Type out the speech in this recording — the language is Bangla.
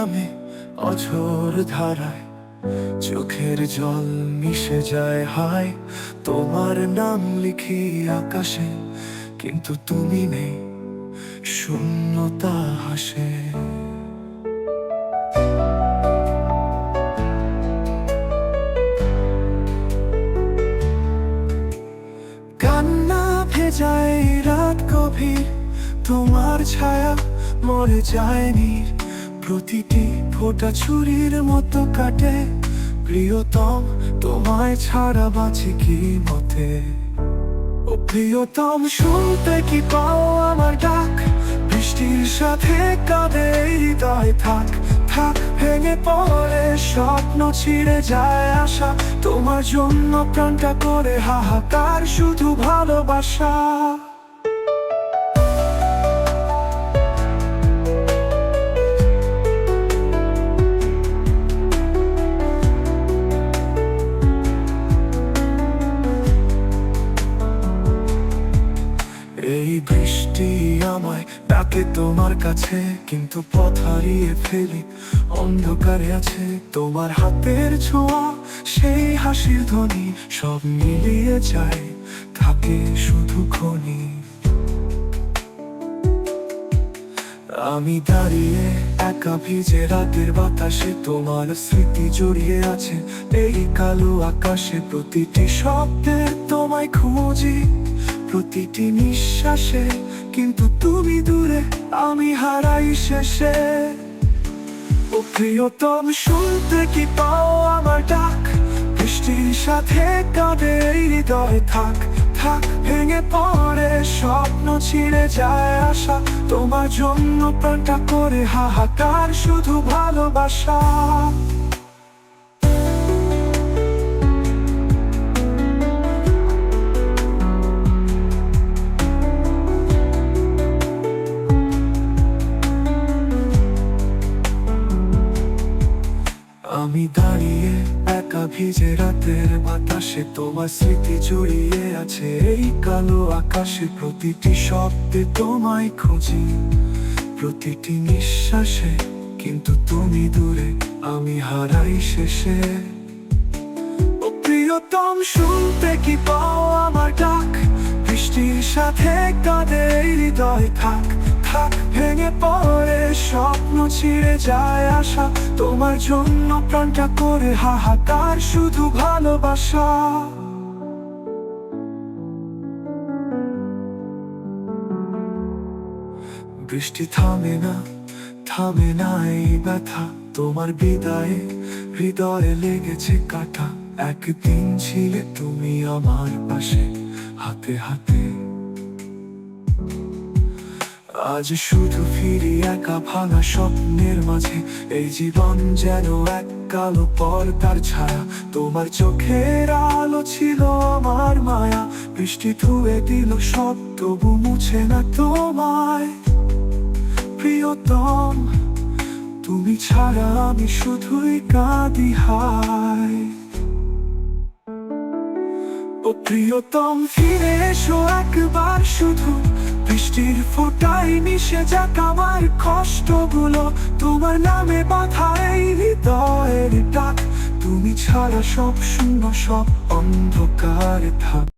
নামে অঝোর ধারায় চোখের জল মিশে যায় হায়। তোমার নাম লিখি আকাশে, কিন্তু তুমি নেই, শূন্যতা হাসে। কান্না ভেজায় রাত গভীর, তোমার ছায়া মরে যায়নি। প্রতিটি ফোঁটা ছুরির মতো কাটে, প্রিয়তম তোমায় ছাড়া বাঁচি কি মতে। ও প্রিয়তম, শুনতে কি পাও আমার ডাক? বৃষ্টির সাথে কাঁদে হৃদয়, থাক থাক ভেঙে পড়ে স্বপ্ন, ছিঁড়ে যায় আশা। তোমার জন্য প্রাণটা করে হাহাকার, শুধু ভালোবাসা। এই বৃষ্টি আমায় ডাকে তোমার কাছে, কিন্তু পথ হারিয়ে ফেলি অন্ধকারে আছে। তোমার হাতের ছোঁয়া, সেই হাসির ধ্বনি, সব মিলিয়ে যায়, থাকে শুধু খনি। আমি দাঁড়িয়ে একা ভিজে রাতের বাতাসে, তোমার স্মৃতি জড়িয়ে আছে এই কালো আকাশে। প্রতিটি শব্দে তোমায় খুঁজি, প্রতিটি নিঃশ্বাসে, কিন্তু তুমি দূরে, আমি হারাই শেষে। ও প্রিয়তম, শুনতে কি পাও আমার ডাক? বৃষ্টির সাথে কাঁদে হৃদয়, থাক থাক ভেঙে পড়ে স্বপ্ন, ছিঁড়ে যায় আশা। তোমার জন্য প্রাণটা করে হাহাকার, শুধু ভালোবাসা। আমি দাঁড়িয়ে একা ভিজে রাতের বাতাসে, তোমার স্মৃতি জড়িয়ে আছে এই কালো আকাশে। প্রতিটি শব্দে তোমায় খুঁজি, প্রতিটি নিঃশ্বাসে, কিন্তু তুমি দূরে, আমি হারাই শেষে। ও প্রিয়তম, শুনতে কি পাও আমার ডাক? বৃষ্টির সাথে কাঁদে হৃদয়, থাক থাক ভেঙে পড়ে স্বপ্ন, ছিঁড়ে যায় আশা। তোমার জন্য প্রাণটা করে হাহাকার, শুধু ভালোবাসা। বৃষ্টি থামে না, থামে না এই ব্যথা। তোমার বিদায়ে হৃদয়ে লেগেছে কাঁটা। একদিন ছিলে তুমি আমার পাশে, হাতে হাতে। আজ শুধু ফিরি একা ভাঙা স্বপ্নের মাঝে। এই জীবন যেন এক কালো পর্দার ছায়া। তোমার চোখের আলো ছিল আমার মায়া। বৃষ্টি ধুয়ে দিল সব, তবু মুছে না তোমায়। প্রিয়তম, তুমি ছাড়া আমি শুধুই কাঁদি হায়। ও প্রিয়তম, ফিরে এসো একবার শুধু। বৃষ্টির ফোঁটায় মিশে যাক আমার কষ্টগুলো। তোমার নামে বাঁধা এই হৃদয়ের ডাক। তুমি ছাড়া সব শূন্য, সব অন্ধকারে থাক।